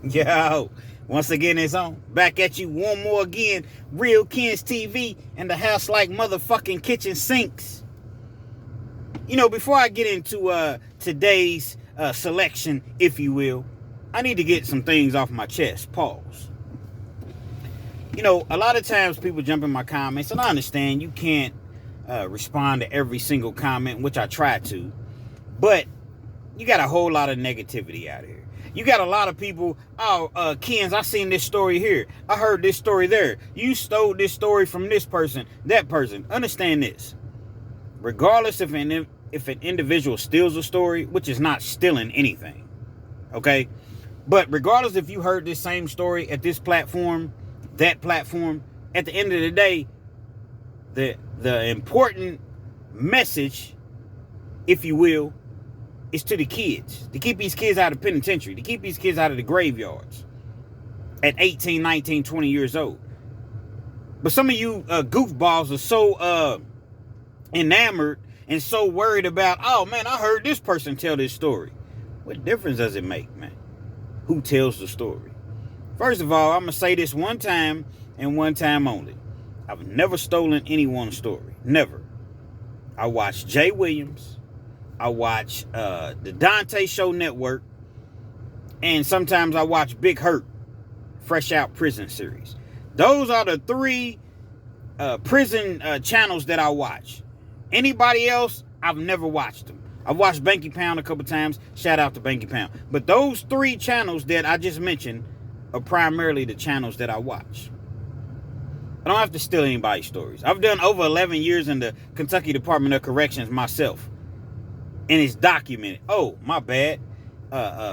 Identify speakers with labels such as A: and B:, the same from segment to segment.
A: Yo, once again, it's on. Back at you one more again. REALKENZ TV and the house like motherfucking kitchen sinks. You know, before I get into today's selection, if you will, I need to get some things off my chest. Pause. You know, a lot of times people jump in my comments, and I understand you can't respond to every single comment, which I try to, but you got a whole lot of negativity out here. You got a lot of people, Kenz, I seen this story here. I heard this story there. You stole this story from this person, that person. Understand this. Regardless if an individual steals a story, which is not stealing anything, okay? But regardless if you heard this same story at this platform, that platform, at the end of the day, the important message, if you will, is to the kids. To keep these kids out of penitentiary. To keep these kids out of the graveyards. At 18, 19, 20 years old. But some of you goofballs are so enamored and so worried about, oh man, I heard this person tell this story. What difference does it make, man? Who tells the story? First of all, I'm going to say this one time and one time only. I've never stolen anyone's story. Never. I watched Jay Williams. I watch the Dante Show Network. And sometimes I watch Big Hurt, Fresh Out Prison series. Those are the three prison channels that I watch. Anybody else, I've never watched them. I've watched Banky Pound a couple times. Shout out to Banky Pound. But those three channels that I just mentioned are primarily the channels that I watch. I don't have to steal anybody's stories. I've done over 11 years in the Kentucky Department of Corrections myself. And it's documented. Oh, my bad.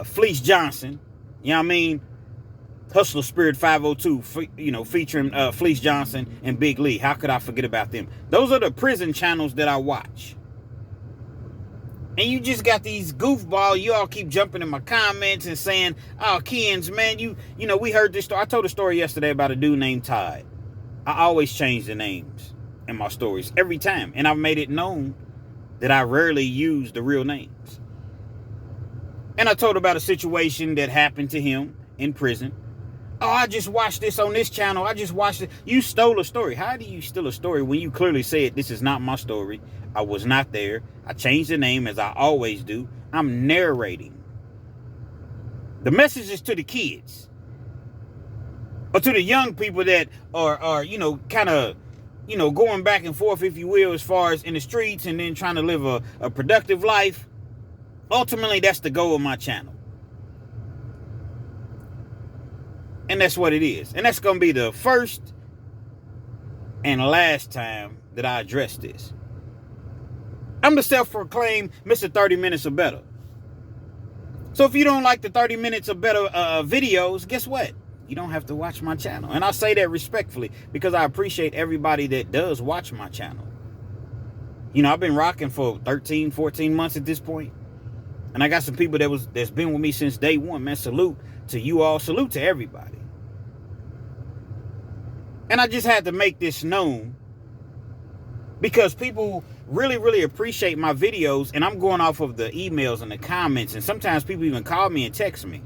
A: Fleece Johnson. You know what I mean? Hustler Spirit 502. Featuring Fleece Johnson and Big Lee. How could I forget about them? Those are the prison channels that I watch. And you just got these goofball. You all keep jumping in my comments and saying, oh, Kenz, man, you know, we heard this story. I told a story yesterday about a dude named Todd. I always change the names in my stories. Every time. And I've made it known that I rarely use the real names. And I told about a situation that happened to him in prison. Oh, I just watched this on this channel. I just watched it. You stole a story. How do you steal a story when you clearly said this is not my story? I was not there. I changed the name as I always do. I'm narrating. The message is to the kids. Or to the young people that are kind of, going back and forth, if you will, as far as in the streets and then trying to live a productive life. Ultimately, that's the goal of my channel. And that's what it is. And that's going to be the first and last time that I address this. I'm the self-proclaimed Mr. 30 Minutes or Better. So if you don't like the 30 Minutes or Better videos, guess what? You don't have to watch my channel. And I say that respectfully because I appreciate everybody that does watch my channel. You know, I've been rocking for 13, 14 months at this point. And I got some people that's been with me since day one, man. Salute to you all. Salute to everybody. And I just had to make this known because people really, really appreciate my videos. And I'm going off of the emails and the comments. And sometimes people even call me and text me.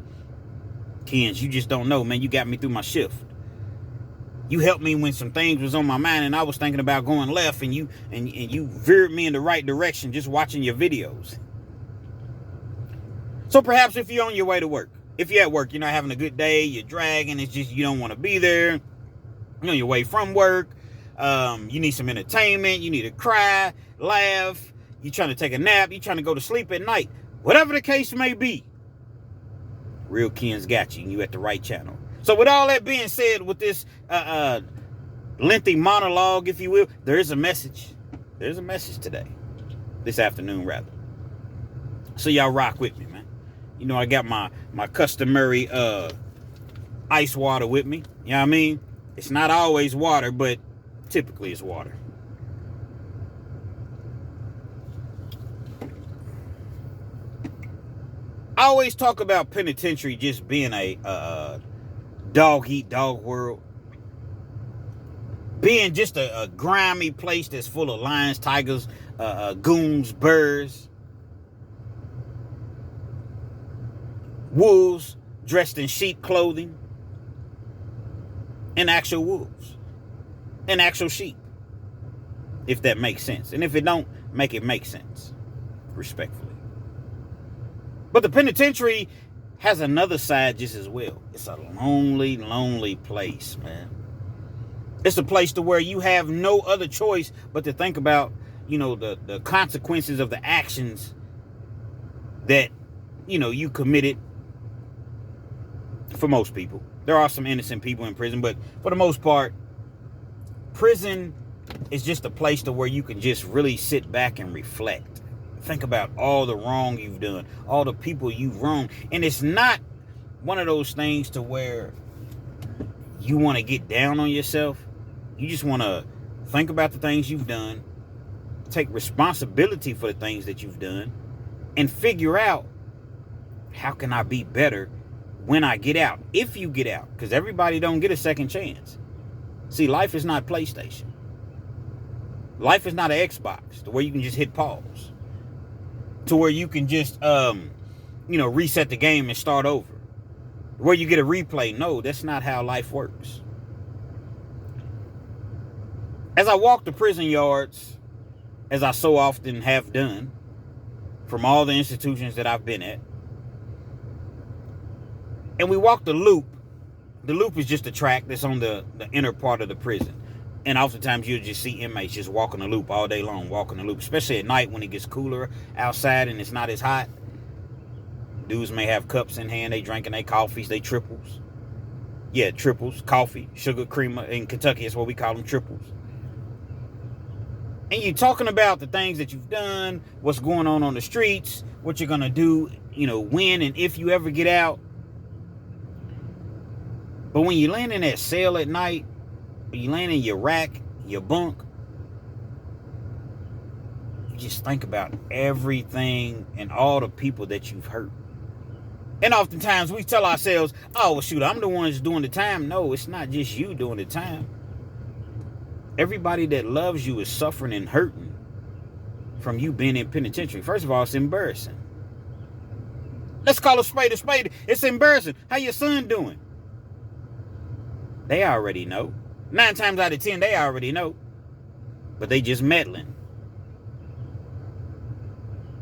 A: Kenz, you just don't know, man. You got me through my shift. You helped me when some things was on my mind and I was thinking about going left, and you veered me in the right direction just watching your videos. So perhaps if you're on your way to work, if you're at work, you're not having a good day, you're dragging, it's just you don't want to be there. You're on your way from work. You need some entertainment. You need to cry, laugh. You're trying to take a nap. You're trying to go to sleep at night. Whatever the case may be. REALKENZ got you, and you at the right channel. So with all that being said, with this lengthy monologue, if you will, there is a message. There's a message today. This afternoon, rather. So y'all rock with me, man. You know, I got my customary ice water with me. You know what I mean? It's not always water, but typically it's water. I always talk about penitentiary just being a dog-eat-dog world. Being just a grimy place that's full of lions, tigers, goons, birds, wolves, dressed in sheep clothing, and actual wolves, and actual sheep, if that makes sense. And if it don't, make it make sense, respectfully. But the penitentiary has another side just as well. It's a lonely, lonely place, man. It's a place to where you have no other choice but to think about, the consequences of the actions that, you committed. For most people. There are some innocent people in prison, but for the most part, prison is just a place to where you can just really sit back and reflect. Think about all the wrong you've done, all the people you've wronged. And it's not one of those things to where you want to get down on yourself. You just want to think about the things you've done, take responsibility for the things that you've done, and figure out, how can I be better when I get out? If you get out, because everybody don't get a second chance. See, life is not PlayStation. Life is not an Xbox to where you can just hit pause, to where you can just reset the game and start over, where you get a replay. No, that's not how life works. As I walk the prison yards, as I so often have done, from all the institutions that I've been at, and we walk the loop. The loop is just a track that's on the inner part of the prison. And oftentimes you'll just see inmates just walking the loop all day long, walking the loop, especially at night when it gets cooler outside and it's not as hot. Dudes may have cups in hand, they drinking their coffees, they triples. Yeah, triples, coffee, sugar, creamer. In Kentucky, that's what we call them, triples. And you're talking about the things that you've done, what's going on the streets, what you're going to do, when and if you ever get out. But when you land in that cell at night, or you land in your rack, your bunk, you just think about everything and all the people that you've hurt. And oftentimes we tell ourselves, oh, well, shoot, I'm the one that's doing the time. No, it's not just you doing the time. Everybody that loves you is suffering and hurting from you being in penitentiary. First of all, it's embarrassing. Let's call a spade a spade. It's embarrassing. How your son doing? They already know. 9 times out of 10, they already know. But they just meddling.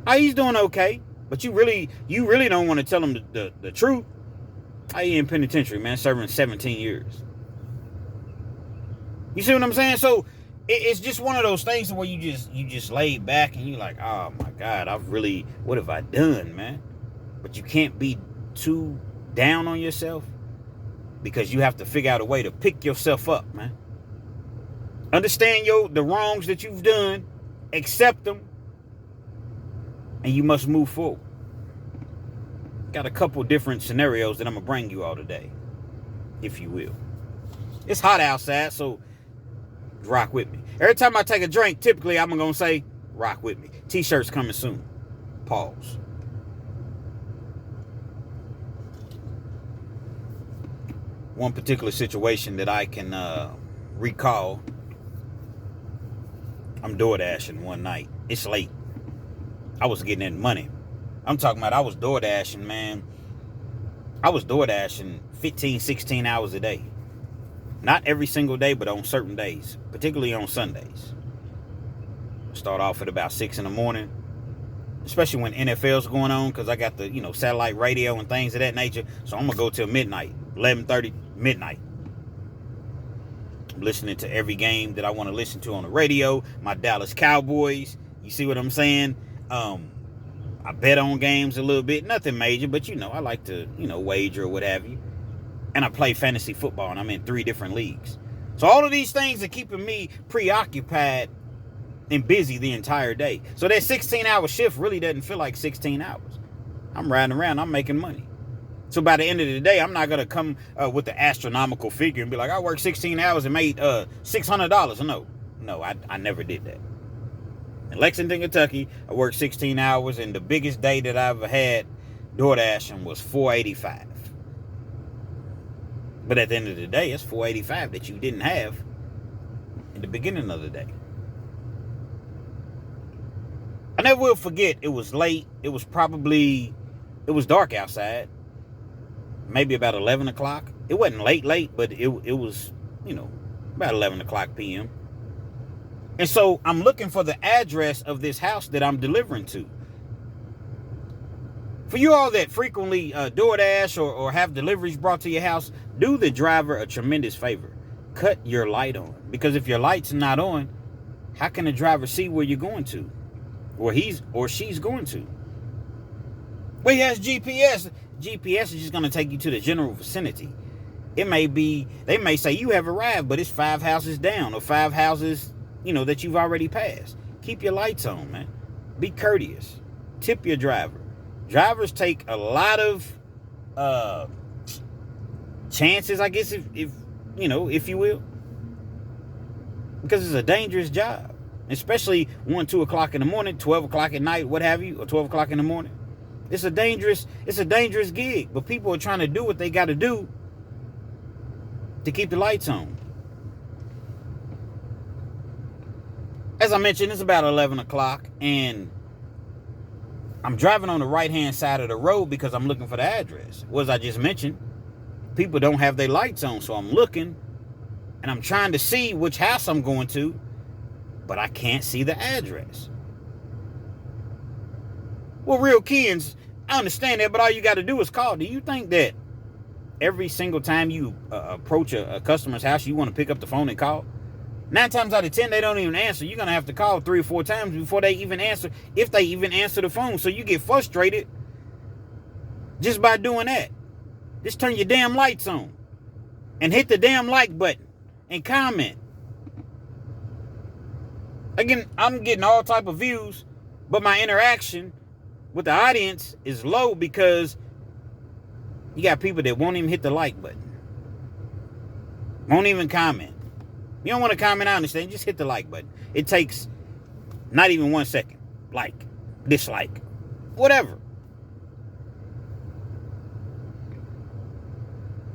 A: Oh, he's doing okay. But you really don't want to tell him the truth. How you in penitentiary, man, serving 17 years. You see what I'm saying? So it's just one of those things where you just lay back and you're like, oh my God, what have I done, man? But you can't be too down on yourself, because you have to figure out a way to pick yourself up, man. Understand the wrongs that you've done, accept them, and you must move forward. Got a couple different scenarios that I'm going to bring you all today, if you will. It's hot outside, so rock with me. Every time I take a drink, typically I'm going to say, rock with me. T-shirts coming soon. Pause. One particular situation that I can recall, I'm door dashing one night. It's late. I was getting in money. I'm talking about I was door dashing, man. I was door dashing 15, 16 hours a day. Not every single day, but on certain days, particularly on Sundays. Start off at about 6 in the morning, especially when NFL's going on, because I got the, satellite radio and things of that nature. So I'm going to go till midnight, 11:30, midnight. I'm listening to every game that I want to listen to on the radio. My Dallas Cowboys, you see what I'm saying? I bet on games a little bit, nothing major, but I like to, wager or what have you. And I play fantasy football, and I'm in 3 different leagues. So all of these things are keeping me preoccupied and busy the entire day. So that 16-hour shift really doesn't feel like 16 hours. I'm riding around, I'm making money. So by the end of the day, I'm not going to come with the astronomical figure and be like, I worked 16 hours and made $600. No, I never did that. In Lexington, Kentucky, I worked 16 hours, and the biggest day that I've had door dashing was $485. But at the end of the day, it's $485 that you didn't have in the beginning of the day. I never will forget, it was late. It was dark outside. maybe about 11 o'clock. It wasn't late, but it was, about 11 o'clock p.m. And so I'm looking for the address of this house that I'm delivering to. For you all that frequently DoorDash or have deliveries brought to your house, do the driver a tremendous favor. Cut your light on. Because if your light's not on, how can the driver see where you're going to? Or he's or she's going to? Well, he has GPS. GPS is just going to take you to the general vicinity. It may be, they may say you have arrived, but it's 5 houses down or 5 houses, that you've already passed. Keep your lights on, man. Be courteous. Tip your driver. Drivers take a lot of chances, I guess, if you will. Because it's a dangerous job. Especially 1, 2 o'clock in the morning, 12 o'clock at night, what have you, or 12 o'clock in the morning. It's a dangerous gig. But people are trying to do what they got to do to keep the lights on. As I mentioned, it's about 11 o'clock, and I'm driving on the right-hand side of the road because I'm looking for the address. Well, as I just mentioned, people don't have their lights on, so I'm looking, and I'm trying to see which house I'm going to, but I can't see the address. Well, REALKENZ, I understand that, but all you got to do is call. Do you think that every single time you approach a customer's house, you want to pick up the phone and call? 9 times out of 10, they don't even answer. You're going to have to call 3 or 4 times before they even answer, if they even answer the phone. So you get frustrated just by doing that. Just turn your damn lights on and hit the damn like button and comment. Again, I'm getting all type of views, but my interaction with the audience is low because you got people that won't even hit the like button. Won't even comment. You don't want to comment, I understand. Just hit the like button. It takes not even 1 second. Like, dislike, whatever.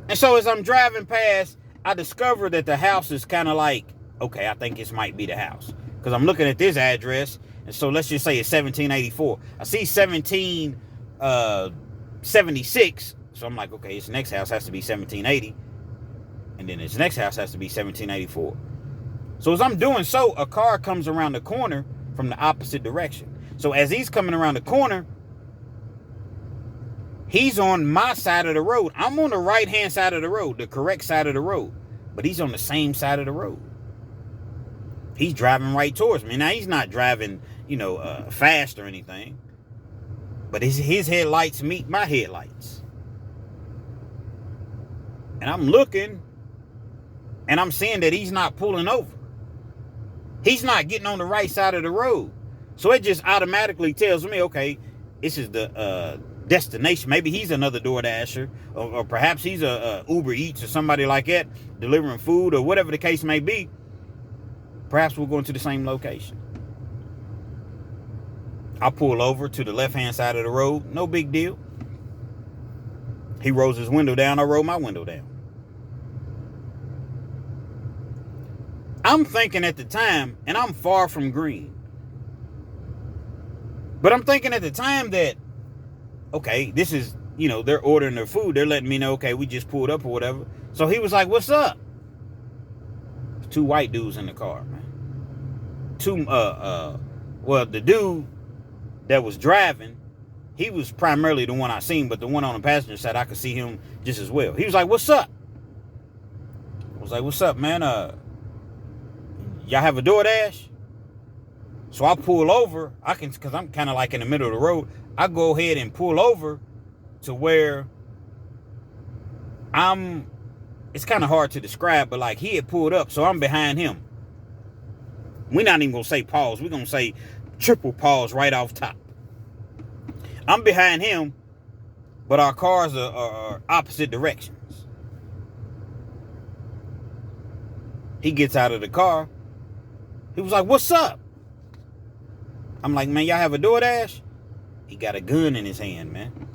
A: And so as I'm driving past, I discover that the house is kind of like, okay, I think this might be the house. Because I'm looking at this address, and so let's just say it's 1784. I see 1776, so I'm like, okay, this next house has to be 1780. And then this next house has to be 1784. So as I'm doing so, a car comes around the corner from the opposite direction. So as he's coming around the corner, he's on my side of the road. I'm on the right-hand side of the road, the correct side of the road. But he's on the same side of the road. He's driving right towards me. Now, he's not driving, fast or anything. But his headlights meet my headlights. And I'm looking, and I'm seeing that he's not pulling over. He's not getting on the right side of the road. So it just automatically tells me, okay, this is the destination. Maybe he's another DoorDasher, or perhaps he's a Uber Eats or somebody like that, delivering food or whatever the case may be. Perhaps we're going to the same location. I pull over to the left-hand side of the road. No big deal. He rolls his window down. I roll my window down. I'm thinking at the time, and I'm far from green, but I'm thinking at the time that, okay, this is, they're ordering their food. They're letting me know, okay, we just pulled up or whatever. So he was like, what's up? 2 white dudes in the car, man. The dude that was driving, he was primarily the one I seen, but the one on the passenger side, I could see him just as well. He was like, what's up? I was like, what's up, man? Y'all have a DoorDash? So I pull over. Because I'm kind of like in the middle of the road. I go ahead and pull over to where it's kind of hard to describe, but like he had pulled up, so I'm behind him. We're not even going to say pause. We're going to say triple pause right off top. I'm behind him, but our cars are opposite directions. He gets out of the car. He was like, what's up? I'm like, man, y'all have a DoorDash? He got a gun in his hand, man.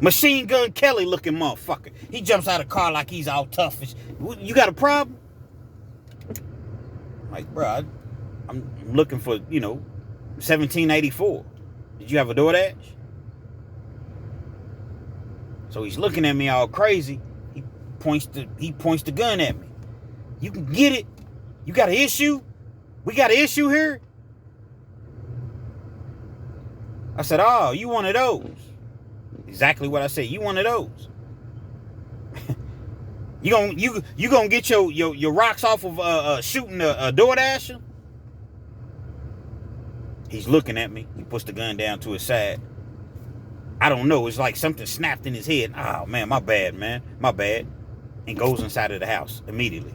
A: Machine Gun Kelly looking motherfucker. He jumps out of the car like he's all tough. You got a problem? I'm like, bro, I'm looking for, 1784. Did you have a DoorDash? So he's looking at me all crazy. He points the gun at me. You can get it. You got an issue? We got an issue here? I said, oh, you one of those. Exactly what I said. You one of those. You gonna get your rocks off of shooting a DoorDasher? He's looking at me. He puts the gun down to his side. I don't know. It's like something snapped in his head. Oh, man, my bad, man. My bad. And goes inside of the house immediately.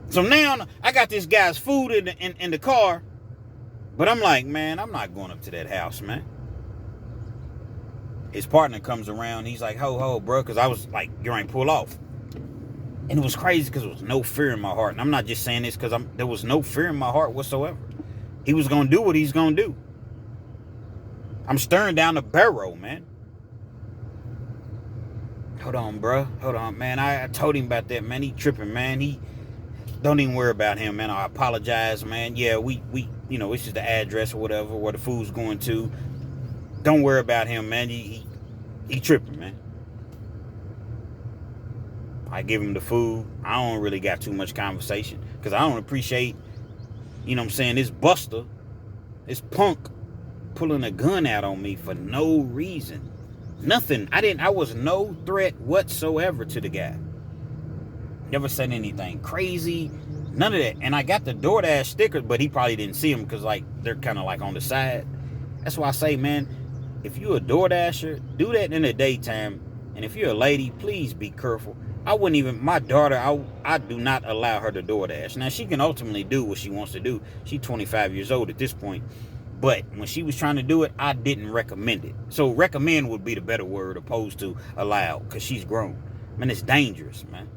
A: So now I got this guy's food in the car. But I'm like, man, I'm not going up to that house, man. His partner comes around. He's like, ho, bro. Because I was like, you ain't pull off. And it was crazy because there was no fear in my heart. And I'm not just saying this because there was no fear in my heart whatsoever. He was going to do what he's going to do. I'm staring down the barrel, man. Hold on, bro. Hold on, man. I told him about that, man. He tripping, man. He don't even worry about him, man. I apologize, man. Yeah, we it's just the address or whatever where the food's going to. Don't worry about him, man. He tripping, man. I give him the food. I don't really got too much conversation because I don't appreciate, you know what I'm saying, this buster, this punk pulling a gun out on me for no reason. Nothing. I was no threat whatsoever to the guy. Never said anything crazy. None of that. And I got the DoorDash stickers, but he probably didn't see them because like they're kind of like on the side. That's why I say, man, if you're a DoorDasher, do that in the daytime. And if you're a lady, please be careful. I wouldn't even, my daughter, I do not allow her to DoorDash. Now, she can ultimately do what she wants to do. She's 25 years old at this point. But when she was trying to do it, I didn't recommend it. So recommend would be the better word opposed to allow, because she's grown. Man, it's dangerous, man.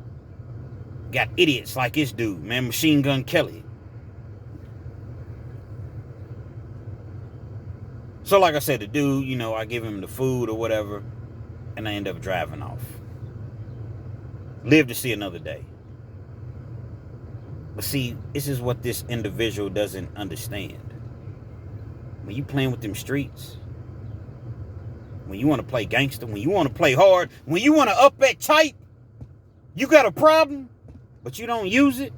A: Got idiots like this dude, man, Machine Gun Kelly. So like I said, the dude, I give him the food or whatever, and I end up driving off. Live to see another day. But see, this is what this individual doesn't understand. When you playing with them streets, when you want to play gangster, when you want to play hard, when you want to up that tight, you got a problem, but you don't use it.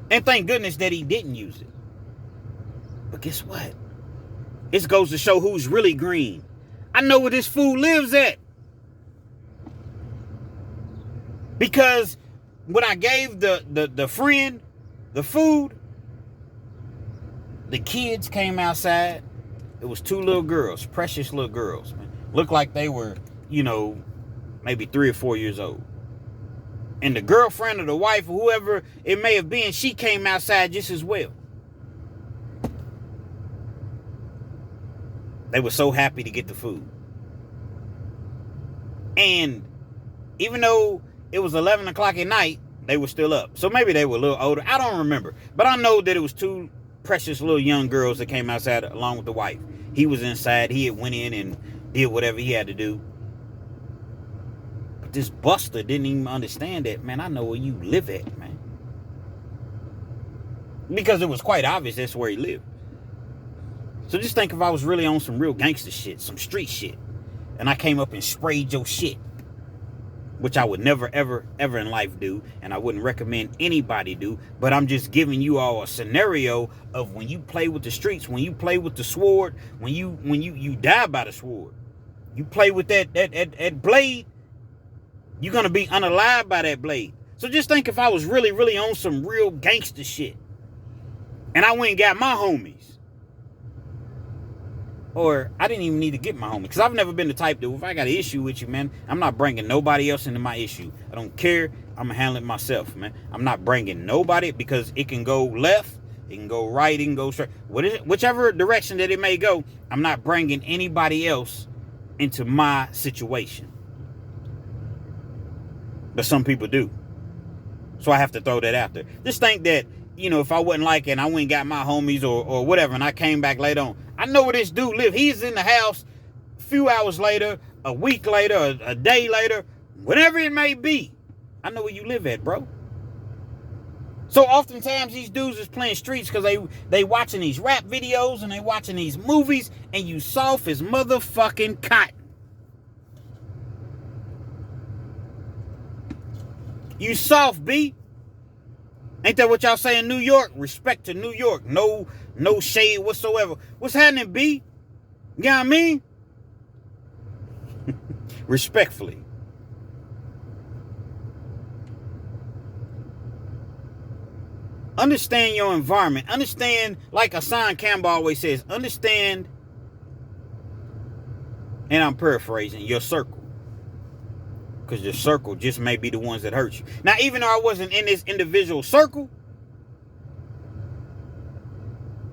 A: And thank goodness that he didn't use it. But guess what? This goes to show who's really green. I know where this fool lives at. Because when I gave the friend the food, the kids came outside. It was two little girls, precious little girls, man. Looked like they were, maybe 3 or 4 years old. And the girlfriend or the wife or whoever it may have been, she came outside just as well. They were so happy to get the food. And even though it was 11 o'clock at night, they were still up. So maybe they were a little older. I don't remember. But I know that it was two precious little young girls that came outside along with the wife. He was inside. He had went in and did whatever he had to do. But this buster didn't even understand that, man, I know where you live at, man. Because it was quite obvious that's where he lived. So just think if I was really on some real gangster shit, some street shit, and I came up and sprayed your shit, which I would never, ever, ever in life do, and I wouldn't recommend anybody do, but I'm just giving you all a scenario of when you play with the streets, when you play with the sword, when you die by the sword, you play with that blade, you're going to be unalive by that blade. So just think if I was really, really on some real gangster shit, and I went and got my homies, or I didn't even need to get my homie. Because I've never been the type to, if I got an issue with you, man, I'm not bringing nobody else into my issue. I don't care. I'm going to handle it myself, man. I'm not bringing nobody because it can go left, it can go right, it can go straight. Whichever direction that it may go, I'm not bringing anybody else into my situation. But some people do. So I have to throw that out there. Just think that, if I wasn't like it and I went and got my homies or whatever and I came back later on, I know where this dude lives. He's in the house a few hours later, a week later, a day later, whatever it may be. I know where you live at, bro. So oftentimes these dudes is playing streets because they watching these rap videos and they watching these movies and you soft as motherfucking cotton. You soft, B. Ain't that what y'all say in New York? Respect to New York. No shade whatsoever. What's happening, B? You know what I mean? Respectfully. Understand your environment. Understand, like Hassan Campbell always says, understand, and I'm paraphrasing, your circle. Because your circle just may be the ones that hurt you. Now, even though I wasn't in this individual circle,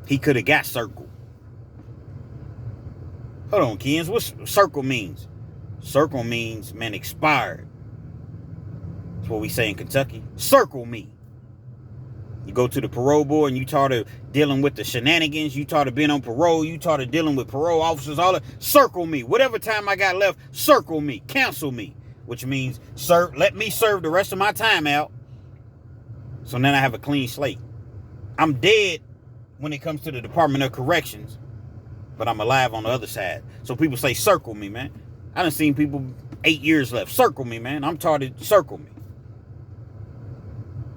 A: he could have got circled. Hold on, Kens. What circle means? Circle means, man, expired. That's what we say in Kentucky. Circle me. You go to the parole board and you tired dealing with the shenanigans. You tired being on parole. You tired dealing with parole officers. All that. Circle me. Whatever time I got left, circle me. Cancel me. Which means let me serve the rest of my time out. So then I have a clean slate. I'm dead when it comes to the Department of Corrections, but I'm alive on the other side. So people say, circle me, man. I done seen people 8 years left. Circle me, man. I'm tired. Circle me.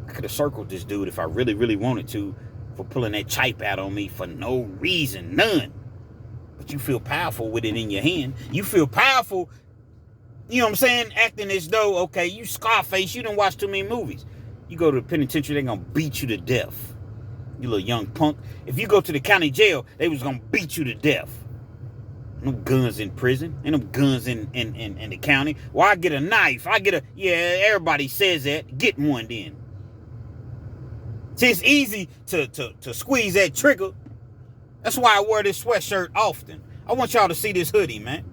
A: I could have circled this dude if I really, really wanted to for pulling that chipe out on me for no reason. None. But you feel powerful with it in your hand. You feel powerful. You know what I'm saying? Acting as though, okay, you Scarface, you done watch too many movies. You go to the penitentiary, they're going to beat you to death. You little young punk. If you go to the county jail, they was going to beat you to death. No guns in prison. Ain't no guns in the county. Well, I get a knife. Yeah, everybody says that. Get one then. See, it's easy to squeeze that trigger. That's why I wear this sweatshirt often. I want y'all to see this hoodie, man.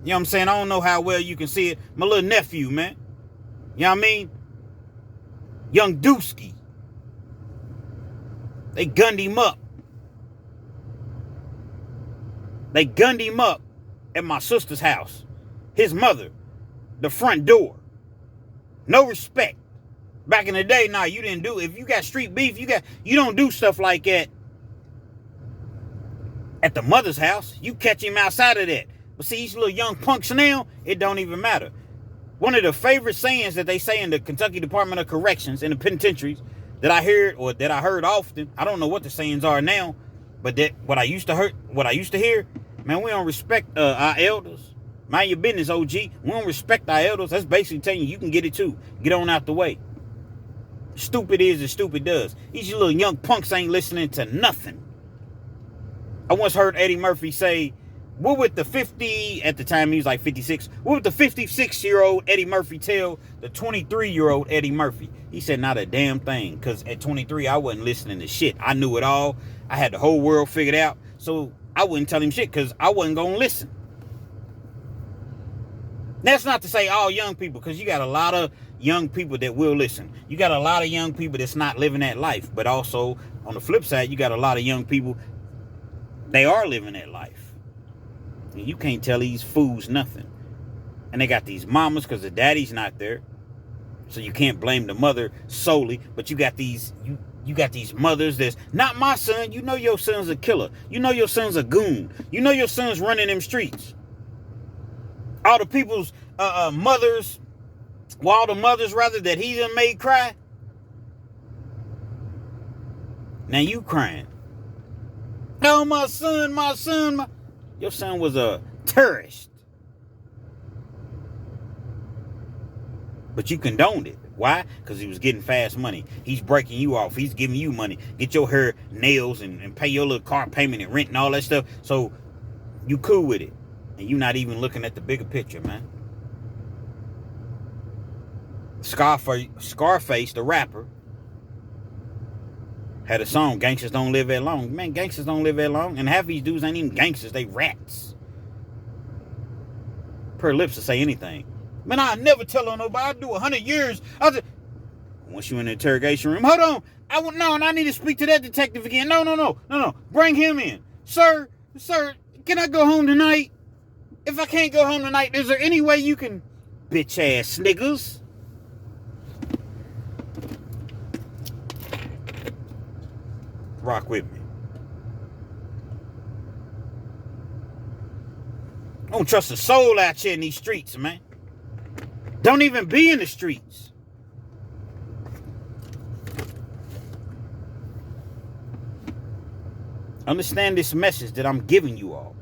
A: You know what I'm saying? I don't know how well you can see it. My little nephew, man. You know what I mean? Young Dooski. They gunned him up. They gunned him up at my sister's house. His mother. The front door. No respect. Back in the day, nah, you didn't do it. If you got street beef, you don't do stuff like that at the mother's house. You catch him outside of that. But see, these little young punks now, it don't even matter. One of the favorite sayings that they say in the Kentucky Department of Corrections, in the penitentiaries, that I heard often, I don't know what the sayings are now, but that what I used to hear, man, we don't respect our elders. Mind your business, OG. We don't respect our elders. That's basically telling you can get it too. Get on out the way. Stupid is as stupid does. These little young punks ain't listening to nothing. I once heard Eddie Murphy say, what would the 50, at the time he was like 56, what would the 56-year-old Eddie Murphy tell the 23-year-old Eddie Murphy? He said, not a damn thing, because at 23, I wasn't listening to shit. I knew it all. I had the whole world figured out, so I wouldn't tell him shit, because I wasn't going to listen. That's not to say all young people, because you got a lot of young people that will listen. You got a lot of young people that's not living that life, but also, on the flip side, you got a lot of young people, they are living that life. You can't tell these fools nothing. And they got these mamas because the daddy's not there. So you can't blame the mother solely. But you got these you got these mothers that's not my son. You know your son's a killer. You know your son's a goon. You know your son's running them streets. All the people's mothers, well, all the mothers rather that he done made cry. Now you crying. Oh, my son. Your son was a terrorist. But you condoned it. Why? Because he was getting fast money. He's breaking you off. He's giving you money. Get your hair, nails, and pay your little car payment and rent and all that stuff. So you cool with it. And you not even looking at the bigger picture, man. Scarface, the rapper, had a song, Gangsters Don't Live That Long. Man, gangsters don't live that long. And half these dudes ain't even gangsters. They rats. Per lips to say anything. Man, I never tell on nobody. I do 100 years. Once you in the interrogation room, hold on. I need to speak to that detective again. No. Bring him in. Sir, can I go home tonight? If I can't go home tonight, is there any way you can... Bitch ass niggas. Rock with me. I don't trust a soul out here in these streets, man. Don't even be in the streets. Understand this message that I'm giving you all.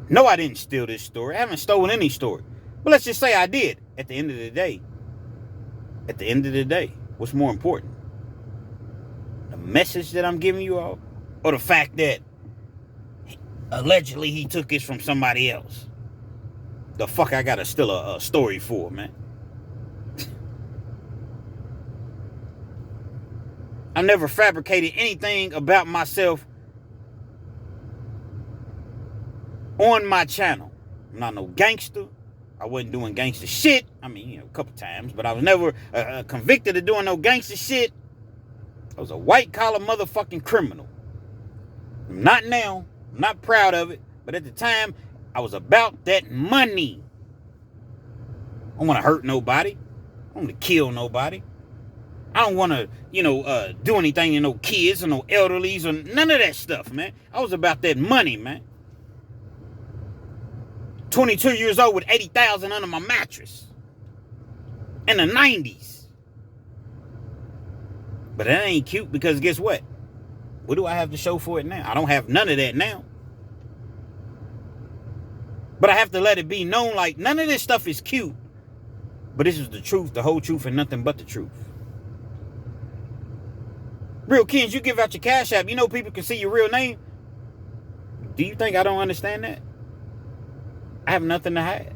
A: No, I didn't steal this story. I haven't stolen any story. But let's just say I did. At the end of the day, what's more important? The message that I'm giving you all, or the fact that allegedly he took this from somebody else? The fuck I gotta steal a story for, man? I never fabricated anything about myself on my channel. I'm not no gangster. I wasn't doing gangster shit. I mean, a couple times, but I was never convicted of doing no gangster shit. I was a white-collar motherfucking criminal. Not now. I'm not proud of it. But at the time, I was about that money. I don't want to hurt nobody. I don't want to kill nobody. I don't want to, do anything to no kids or no elderlies or none of that stuff, man. I was about that money, man. 22 years old with $80,000 under my mattress. In the 90s. But that ain't cute because guess what? What do I have to show for it now? I don't have none of that now. But I have to let it be known like none of this stuff is cute. But this is the truth, the whole truth, and nothing but the truth. REALKENZ, you give out your Cash App. You know people can see your real name. Do you think I don't understand that? I have nothing to hide.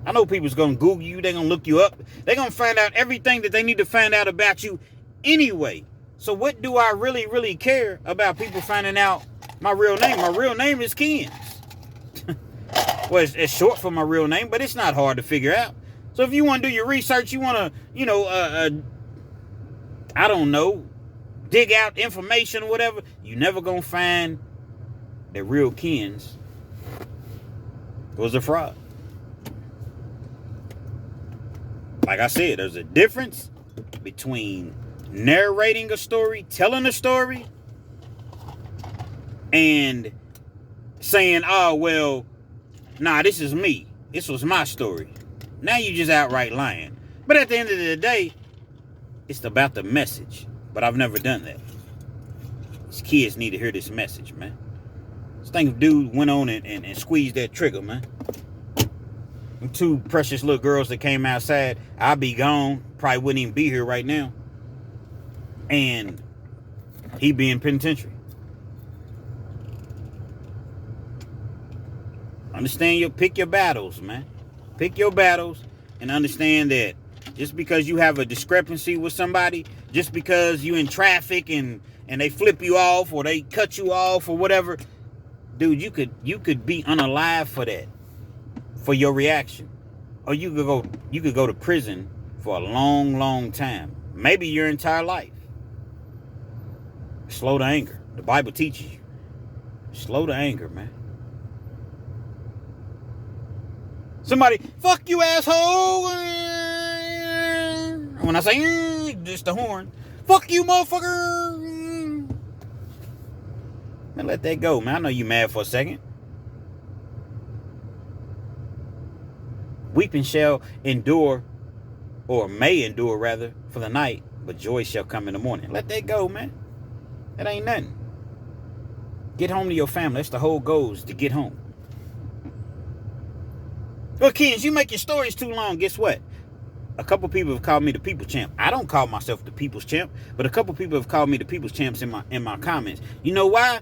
A: I know people's going to Google you. They're going to look you up. They're going to find out everything that they need to find out about you anyway. So what do I really, really care about people finding out my real name? My real name is Kenz. Well, it's short for my real name, but it's not hard to figure out. So if you want to do your research, you want to, I don't know, dig out information or whatever, you're never going to find that REALKENZ was a fraud. Like I said, there's a difference between narrating a story, telling a story, and saying, oh, well, nah, this is me. This was my story. Now you just outright lying. But at the end of the day, it's about the message. But I've never done that. These kids need to hear this message, man. Just think if dude went on and squeezed that trigger, man. Them two precious little girls that came outside, I'd be gone. Probably wouldn't even be here right now. And he'd be in penitentiary. Understand pick your battles, man. Pick your battles and understand that just because you have a discrepancy with somebody, just because you in traffic and they flip you off or they cut you off or whatever, dude, you could be unalive for that, for your reaction. Or you could go to prison for a long, long time. Maybe your entire life. Slow to anger. The Bible teaches you. Slow to anger, man. Somebody, fuck you, asshole. When I say, just the horn. Fuck you, motherfucker. Man, let that go, man. I know you mad for a second. Weeping shall endure, or may endure, rather, for the night, but joy shall come in the morning. Let that go, man. That ain't nothing. Get home to your family. That's the whole goal, is to get home. Well, Kenz, you make your stories too long. Guess what? A couple people have called me the People's Champ. I don't call myself the People's Champ, but a couple people have called me the People's Champs in my comments. You know why?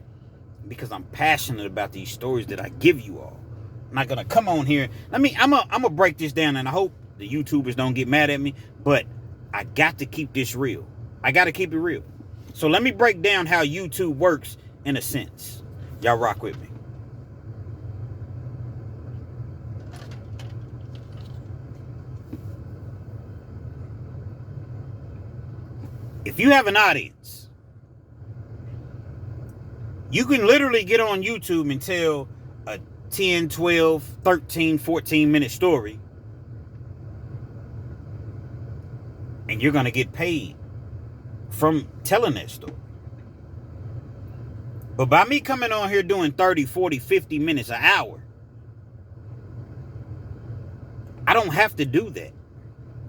A: Because I'm passionate about these stories that I give you all. I'm not gonna come on here. I'm gonna break this down, and I hope the YouTubers don't get mad at me, but I got to keep this real. I got to keep it real. So let me break down how YouTube works in a sense. Y'all rock with me. If you have an audience, you can literally get on YouTube and tell a 10, 12, 13, 14-minute story, and you're going to get paid from telling that story. But by me coming on here doing 30, 40, 50 minutes an hour, I don't have to do that.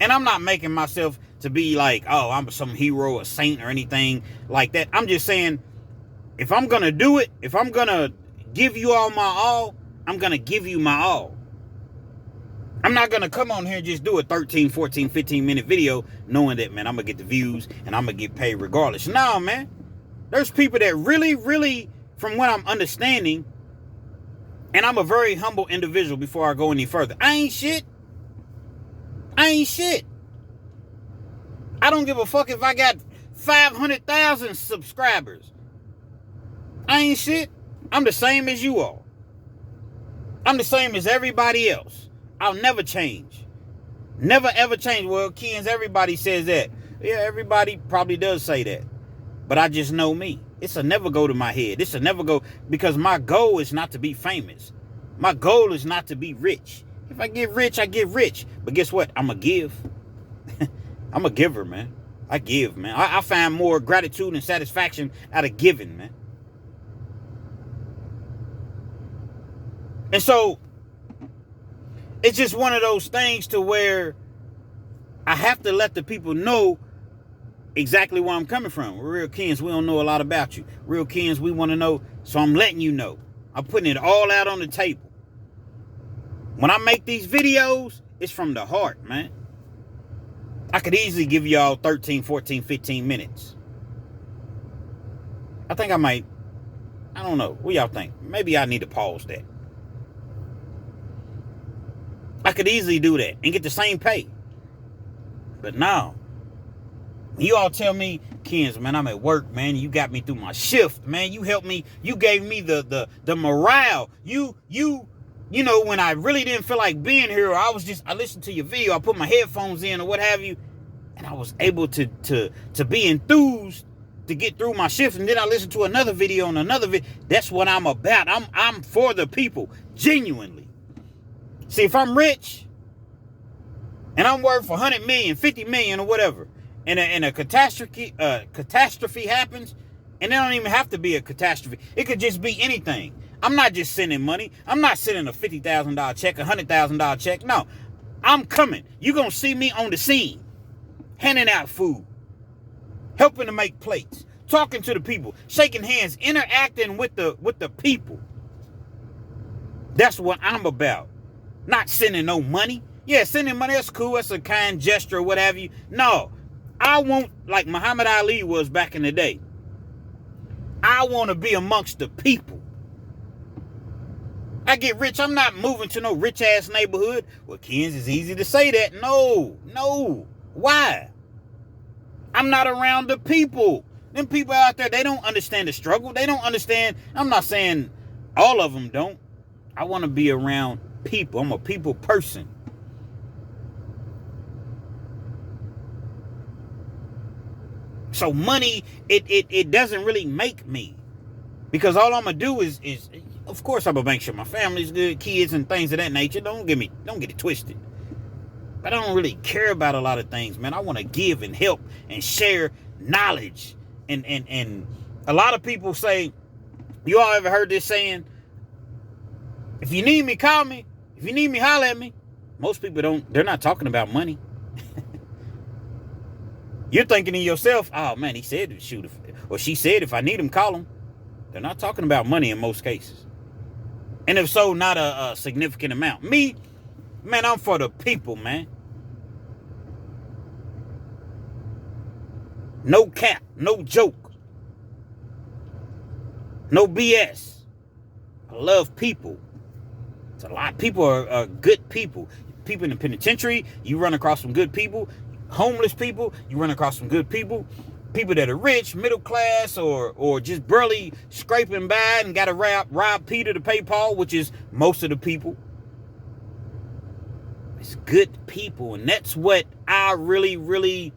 A: And I'm not making myself to be like, oh, I'm some hero or saint or anything like that. I'm just saying, If I'm going to do it, if I'm going to give you all my all, I'm going to give you my all. I'm not going to come on here and just do a 13, 14, 15-minute video knowing that, man, I'm going to get the views and I'm going to get paid regardless. No, man. There's people that really, really, from what I'm understanding, and I'm a very humble individual before I go any further. I ain't shit. I ain't shit. I don't give a fuck if I got 500,000 subscribers. I ain't shit. I'm the same as you all. I'm the same as everybody else. I'll never change. Never ever change. Well, Kenz, everybody says that. Yeah, everybody probably does say that. But I just know me. It's a never go to my head. It's a never go, because my goal is not to be famous. My goal is not to be rich. If I get rich, I get rich. But guess what? I'm a give. I'm a giver, man. I give, man. I find more gratitude and satisfaction out of giving, man. And so it's just one of those things to where I have to let the people know exactly where I'm coming from. REALKENZ, we don't know a lot about you. REALKENZ, we want to know. So I'm letting you know. I'm putting it all out on the table. When I make these videos, it's from the heart, man. I could easily give y'all 13, 14, 15 minutes. I think I might. I don't know. What y'all think? Maybe I need to pause that. I could easily do that and get the same pay. But no. You all tell me, Kenz, man, I'm at work, man. You got me through my shift, man. You helped me. You gave me the morale. You know, when I really didn't feel like being here, I listened to your video. I put my headphones in or what have you. And I was able to be enthused to get through my shift. And then I listened to another video and another video. That's what I'm about. I'm for the people, genuinely. See, if I'm rich and I'm worth 100 million, 50 million or whatever, and a catastrophe happens, and it don't even have to be a catastrophe. It could just be anything. I'm not just sending money. I'm not sending a $50,000 check, a $100,000 check. No, I'm coming. You're going to see me on the scene, handing out food, helping to make plates, talking to the people, shaking hands, interacting with the people. That's what I'm about. Not sending no money. Yeah, sending money, that's cool. That's a kind gesture or what have you. No, I want, like Muhammad Ali was back in the day, I want to be amongst the people. I get rich. I'm not moving to no rich-ass neighborhood. Well, Kenz, it's easy to say that. No. Why? I'm not around the people. Them people out there, they don't understand the struggle. They don't understand. I'm not saying all of them don't. I want to be around people. I'm a people person. So money, it doesn't really make me. Because all I'm going to do is of course I'm going to make sure my family's good, kids and things of that nature. Don't get it twisted. But I don't really care about a lot of things, man. I want to give and help and share knowledge. And a lot of people say, you all ever heard this saying? If you need me, call me. If you need me, holler at me. Most people don't. They're not talking about money. You're thinking to yourself, oh, man, he said to shoot. Or she said, if I need him, call him. They're not talking about money in most cases. And if so, not a significant amount. Me, man, I'm for the people, man. No cap, no joke. No BS. I love people. It's a lot. People are good people. People in the penitentiary, you run across some good people. Homeless people, you run across some good people. People that are rich, middle class, or just barely scraping by and got to rob Peter to pay Paul, which is most of the people. It's good people, and that's what I really, really,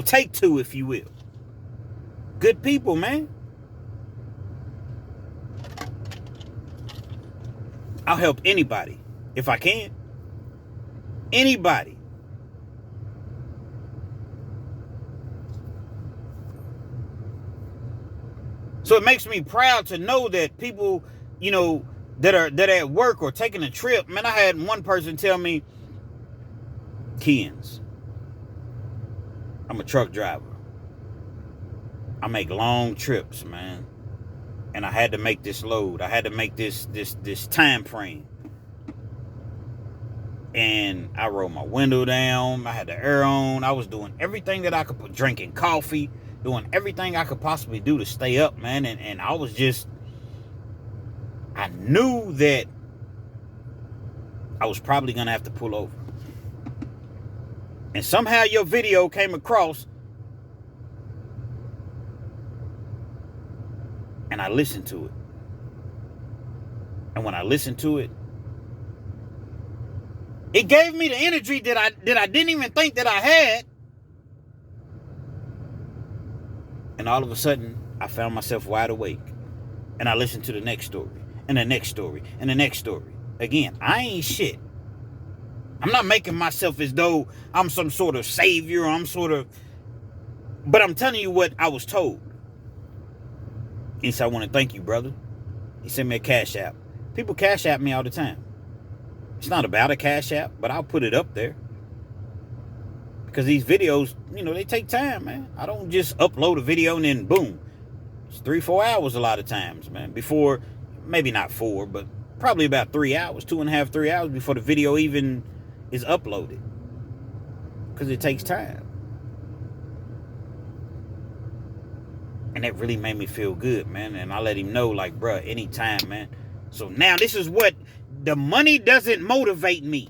A: take to, if you will. Good people, man. I'll help anybody if I can. Anybody. So it makes me proud to know that people, that are at work or taking a trip. Man, I had one person tell me, Kenz, I'm a truck driver. I make long trips, man. And I had to make this load. I had to make this time frame. And I rolled my window down. I had the air on. I was doing everything that I could put, drinking coffee, doing everything I could possibly do to stay up, man. And I was just, I knew that I was probably going to have to pull over. And somehow your video came across. And I listened to it. And when I listened to it, it gave me the energy that I didn't even think that I had. And all of a sudden, I found myself wide awake. And I listened to the next story, and the next story, and the next story. Again, I ain't shit. I'm not making myself as though I'm some sort of savior, or I'm sort of... But I'm telling you what I was told. He said, I want to thank you, brother. He sent me a cash app. People cash app me all the time. It's not about a cash app, but I'll put it up there. Because these videos, you know, they take time, man. I don't just upload a video and then boom. It's 3-4 hours a lot of times, man. Before, maybe not 4, but probably about 3 hours, 2.5, 3 hours before the video even is uploaded. Because it takes time. And that really made me feel good, man. And I let him know, like, bruh, anytime, man. So now this is what, the money doesn't motivate me.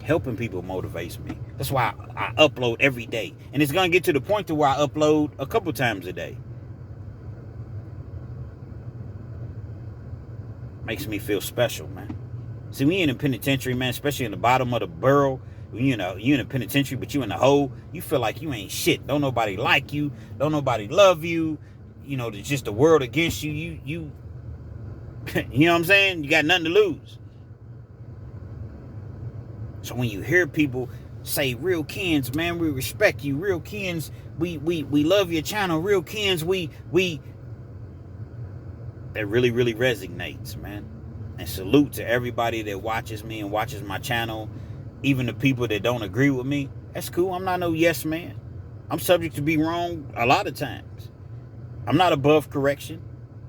A: Helping people motivates me. That's why I upload every day. And it's going to get to the point to where I upload a couple times a day. Makes me feel special, man. See, we in the penitentiary, man, especially in the bottom of the barrel. You know, you in the penitentiary, but you in the hole. You feel like you ain't shit. Don't nobody like you. Don't nobody love you. You know, there's just the world against you. You you know what I'm saying? You got nothing to lose. So when you hear people say, REALKENZ, man, we respect you. REALKENZ, we love your channel. REALKENZ, that really, really resonates, man. And salute to everybody that watches me and watches my channel. Even the people that don't agree with me. That's cool. I'm not no yes man. I'm subject to be wrong a lot of times. I'm not above correction.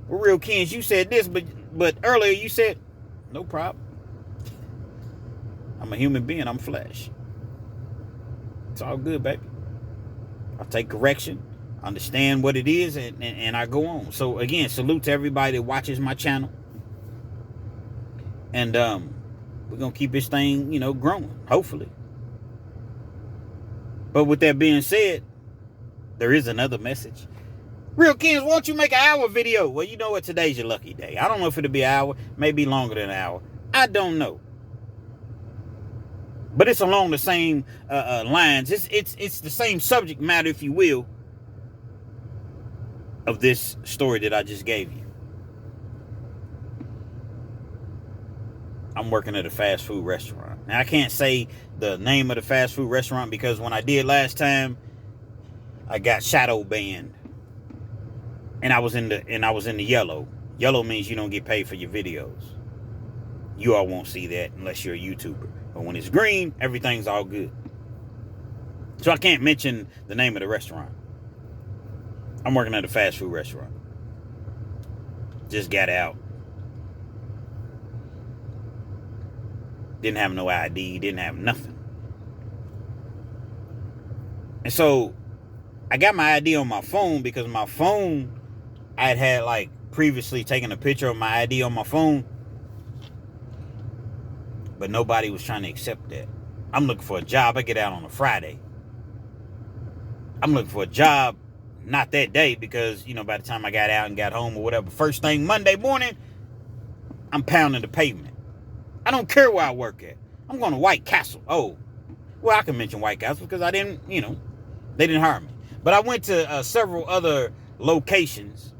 A: Well, REALKENZ, you said this, but earlier you said, no problem. I'm a human being. I'm flesh. It's all good, baby. I take correction, understand what it is, and I go on. So, again, salute to everybody that watches my channel. And we're going to keep this thing, you know, growing, hopefully. But with that being said, there is another message. REALKENZ, won't you make an hour video? Well, you know what? Today's your lucky day. I don't know if it'll be an hour, maybe longer than an hour. I don't know. But it's along the same lines. It's the same subject matter, if you will, of this story that I just gave you. I'm working at a fast food restaurant. Now, I can't say the name of the fast food restaurant because when I did last time, I got shadow banned. And I was in the yellow. Yellow means you don't get paid for your videos. You all won't see that unless you're a YouTuber. But when it's green, everything's all good. So I can't mention the name of the restaurant. I'm working at a fast food restaurant. Just got out. Didn't have no ID. Didn't have nothing. And so I got my ID on my phone because my phone, I had like previously taken a picture of my ID on my phone. But nobody was trying to accept that. I'm looking for a job. I get out on a Friday. I'm looking for a job, not that day, because, you know, by the time I got out and got home or whatever, first thing Monday morning, I'm pounding the pavement. I don't care where I work at. I'm going to White Castle. Oh, well, I can mention White Castle because I didn't, you know, they didn't hire me. But I went to several other locations.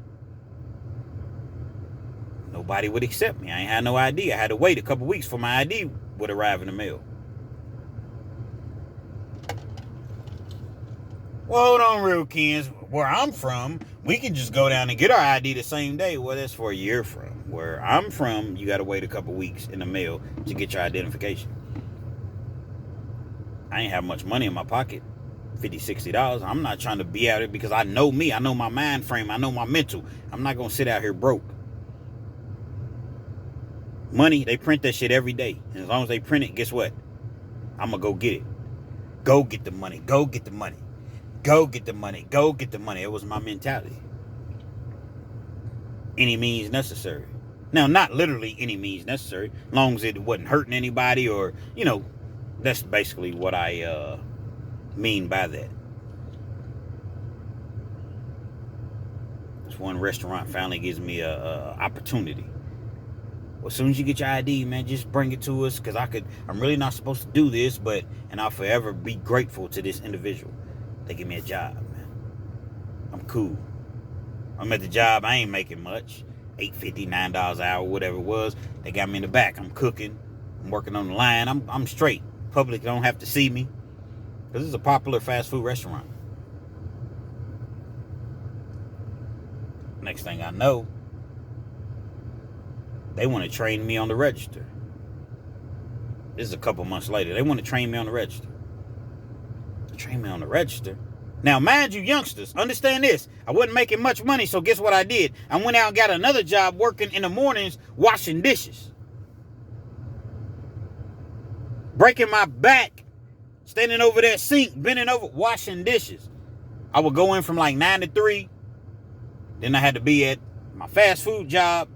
A: Nobody would accept me. I ain't had no ID. I had to wait a couple weeks for my ID would arrive in the mail. Well, hold on, REALKENZ. Where I'm from, we can just go down and get our ID the same day. Well, that's for a year from. Where I'm from, you got to wait a couple weeks in the mail to get your identification. I ain't have much money in my pocket. $50, $60. I'm not trying to be out here because I know me. I know my mind frame. I know my mental. I'm not going to sit out here broke. Money, they print that shit every day. And as long as they print it, guess what? I'm going to go get it. Go get the money. Go get the money. Go get the money. Go get the money. It was my mentality. Any means necessary. Now, not literally any means necessary, as long as it wasn't hurting anybody or, you know, that's basically what I mean by that. This one restaurant finally gives me a opportunity. Well, as soon as you get your ID, man, just bring it to us, because I'm really not supposed to do this, and I'll forever be grateful to this individual. They give me a job, man. I'm cool. I'm at the job, I ain't making much. $8.50, $9 an hour, whatever it was. They got me in the back. I'm cooking. I'm working on the line. I'm straight. Public don't have to see me, because this is a popular fast food restaurant. Next thing I know, they want to train me on the register. This is a couple months later. They want to train me on the register. Train me on the register. Now, mind you, youngsters, understand this. I wasn't making much money, so guess what I did? I went out and got another job working in the mornings washing dishes. Breaking my back, standing over that sink, bending over, washing dishes. I would go in from like 9 to 3. Then I had to be at my fast food job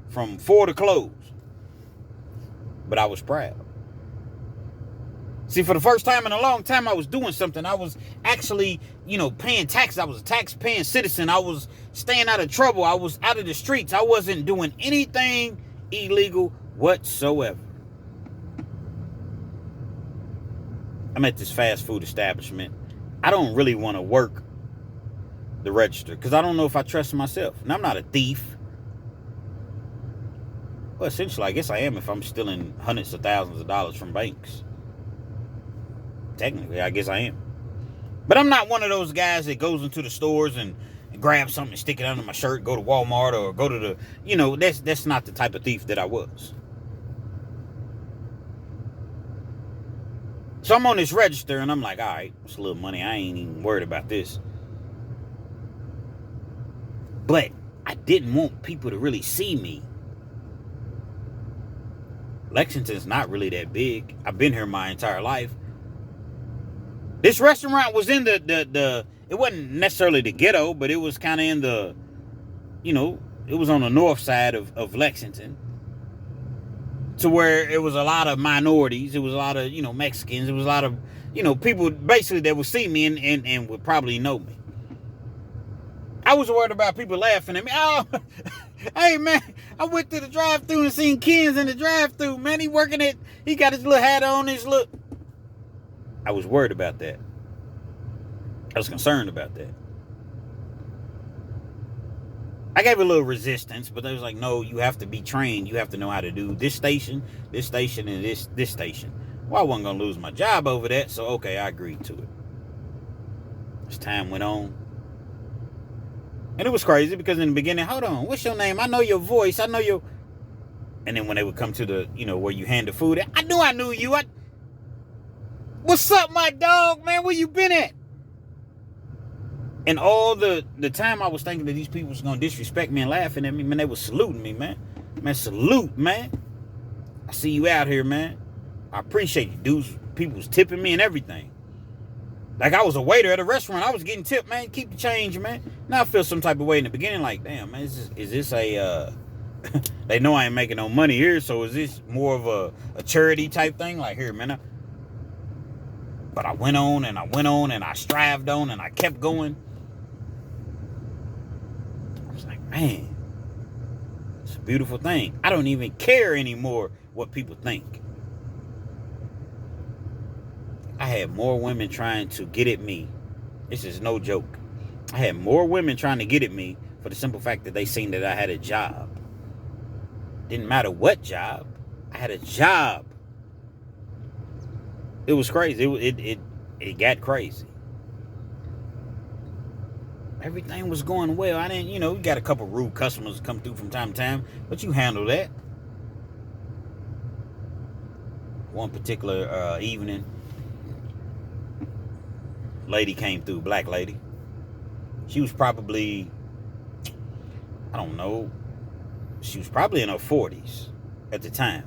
A: from 4 to close. But I was proud. See, for the first time in a long time, I was doing something. I was actually, paying taxes. I was a tax-paying citizen. I was staying out of trouble. I was out of the streets. I wasn't doing anything illegal whatsoever. I'm at this fast food establishment. I don't really want to work the register because I don't know if I trust myself. And I'm not a thief. Well, essentially, I guess I am if I'm stealing hundreds of thousands of dollars from banks. Technically, I guess I am. But I'm not one of those guys that goes into the stores and grabs something and stick it under my shirt, go to Walmart or go to the, that's not the type of thief that I was. So I'm on this register and I'm like, all right, it's a little money. I ain't even worried about this. But I didn't want people to really see me. Lexington's not really that big. I've been here my entire life. This restaurant was in the it wasn't necessarily the ghetto, but it was kind of in the, it was on the north side of Lexington. To where it was a lot of minorities. It was a lot of, Mexicans. It was a lot of, people basically that would see me and would probably know me. I was worried about people laughing at me. Oh, hey, man, I went to the drive-thru and seen Kenz in the drive-thru, man. He got his little hat on, I was worried about that. I was concerned about that. I gave a little resistance, but they was like, no, you have to be trained. You have to know how to do this station, and this station. Well, I wasn't going to lose my job over that, so okay, I agreed to it. As time went on. And it was crazy because in the beginning, hold on, what's your name? I know your voice. I know your... And then when they would come to the, where you hand the food, I knew you. What's up, my dog, man? Where you been at? And all the time I was thinking that these people was going to disrespect me and laughing at me, man, they was saluting me, man. Man, salute, man. I see you out here, man. I appreciate you, dudes. People was tipping me and everything. Like I was a waiter at a restaurant. I was getting tipped, man. Keep the change, man. Now I feel some type of way in the beginning, like, damn, man, is this a... they know I ain't making no money here, so is this more of a charity type thing? Like, here, man. But I went on and I strived on and I kept going. I was like, man, it's a beautiful thing. I don't even care anymore what people think. I had more women trying to get at me. This is no joke. I had more women trying to get at me for the simple fact that they seen that I had a job. Didn't matter what job. I had a job. It was crazy. It got crazy. Everything was going well. I didn't, you got a couple rude customers come through from time to time, but you handle that. One particular evening, lady came through, black lady. She was probably, I don't know, she was probably in her 40s at the time.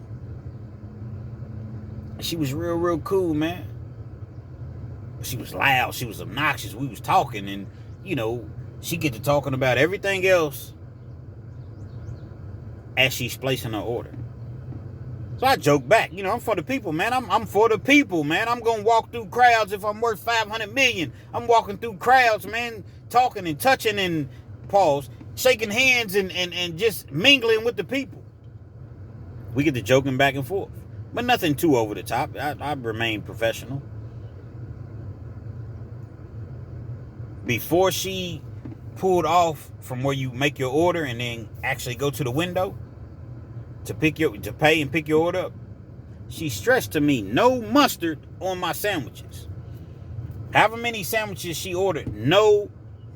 A: And she was real cool, man. She was loud, she was obnoxious. We was talking, and, you know, she get to talking about everything else as she's placing her order. So I joke back, you know, I'm for the people, man. I'm for the people, man. I'm gonna walk through crowds if I'm worth 500 million. I'm walking through crowds, man, talking and touching and pause, shaking hands and just mingling with the people. We get to joking back and forth, but nothing too over the top. I remain professional. Before she pulled off from where you make your order and then actually go to the window to pay and pick your order up, she stressed to me, no mustard on my sandwiches. However many sandwiches she ordered, no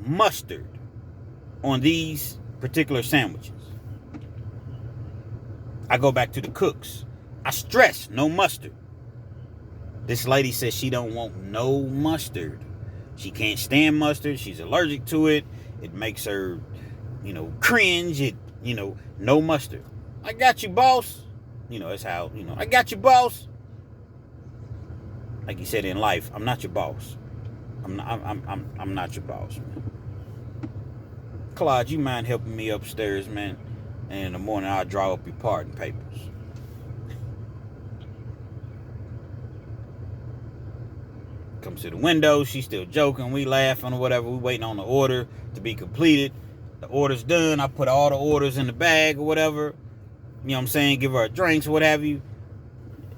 A: mustard on these particular sandwiches. I go back to the cooks. I stress no mustard. This lady says she don't want no mustard. She can't stand mustard. She's allergic to it. It makes her, you know, cringe. No mustard. I got you, boss. You know, that's how, you know, I got you, boss. Like you said in life, I'm not your boss. I'm not your boss, man. Claude, you mind helping me upstairs, man? And in the morning, I'll draw up your pardon papers. Comes to the window, she's still joking, we laughing or whatever, we waiting on the order to be completed. The order's done, I put all the orders in the bag or whatever, you know what I'm saying, give her a drinks or what have you.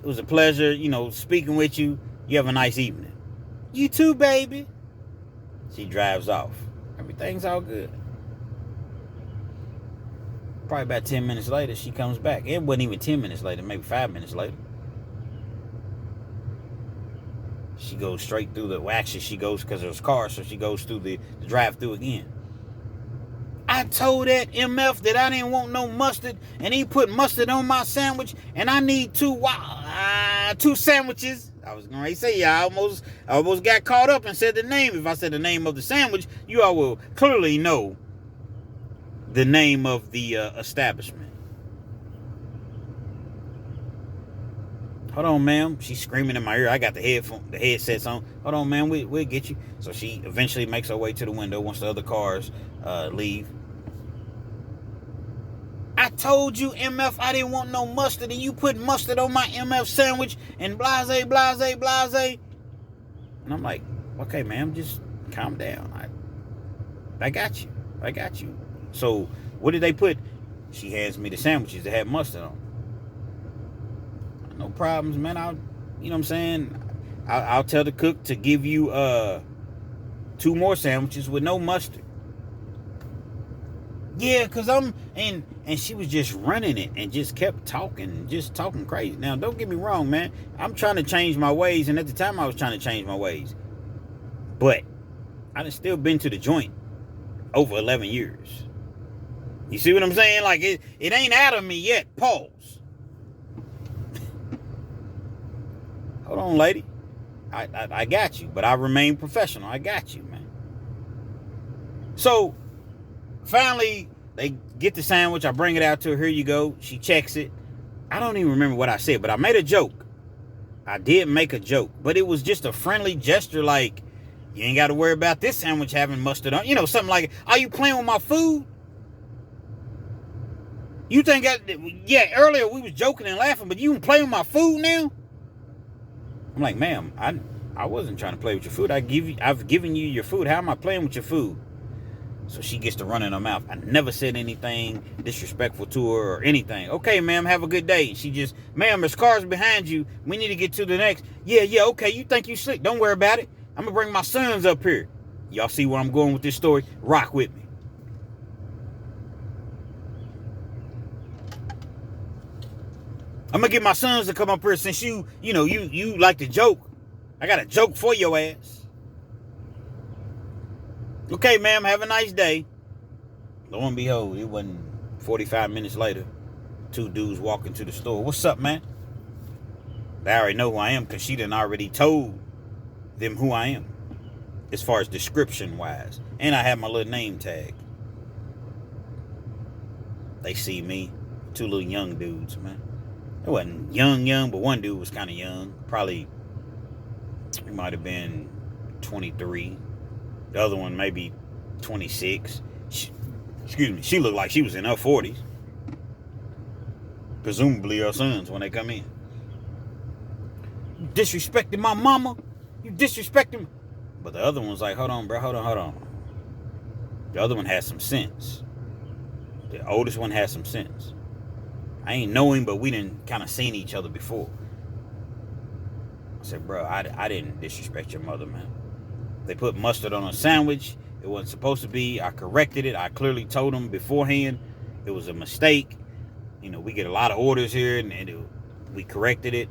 A: It was a pleasure, you know, speaking with you. You have a nice evening. You too, baby. She drives off. Everything's all good. Probably about 10 minutes later, she comes back. It wasn't even 10 minutes later, maybe 5 minutes later. She goes straight through the, well, actually she goes, because there's cars, so she goes through the drive-through again. I told that MF that I didn't want no mustard, and he put mustard on my sandwich, and I need two sandwiches. I was going to say, I almost got caught up and said the name. If I said the name of the sandwich, you all will clearly know the name of the establishment. Hold on, ma'am. She's screaming in my ear. I got the headsets on. Hold on, ma'am. We'll get you. So she eventually makes her way to the window once the other cars leave. I told you, MF, I didn't want no mustard, and you put mustard on my MF sandwich, and blase. And I'm like, okay, ma'am, just calm down. I got you. So what did they put? She hands me the sandwiches that had mustard on. No problems, man. You know what I'm saying? I'll tell the cook to give you 2 more sandwiches with no mustard. Yeah, because and she was just running it and just kept talking crazy. Now, don't get me wrong, man. I'm trying to change my ways, and at the time I was trying to change my ways. But I done still been to the joint over 11 years. You see what I'm saying? Like, it ain't out of me yet. Pause. Hold on, lady. I got you, but I remain professional. I got you, man. So, finally, they get the sandwich. I bring it out to her. Here you go. She checks it. I don't even remember what I said, but I made a joke. I did make a joke, but it was just a friendly gesture like, you ain't got to worry about this sandwich having mustard on. You know, something like, are you playing with my food? You think earlier we was joking and laughing, but you can play with my food now? I'm like, ma'am, I wasn't trying to play with your food. I've given you your food. How am I playing with your food? So she gets to running her mouth. I never said anything disrespectful to her or anything. Okay, ma'am, have a good day. She just, ma'am, there's cars behind you. We need to get to the next. Yeah, okay, you think you slick. Don't worry about it. I'm going to bring my sons up here. Y'all see where I'm going with this story? Rock with me. I'm going to get my sons to come up here since you like to joke. I got a joke for your ass. Okay, ma'am, have a nice day. Lo and behold, it wasn't 45 minutes later. 2 dudes walk into the store. What's up, man? They already know who I am because she done already told them who I am. as far as description wise. And I had my little name tag. They see me, two little young dudes, man. It wasn't young, but one dude was kind of young. Probably, he might have been 23. The other one maybe 26. She looked like she was in her 40s. Presumably her sons when they come in. You disrespecting my mama? You disrespecting me? But the other one's like, hold on, bro, hold on. The other one has some sense. The oldest one has some sense. I ain't know him, but we didn't kind of seen each other before. I said, bro, I didn't disrespect your mother, man. They put mustard on a sandwich. It wasn't supposed to be. I corrected it. I clearly told them beforehand it was a mistake. You know, we get a lot of orders here, and we corrected it.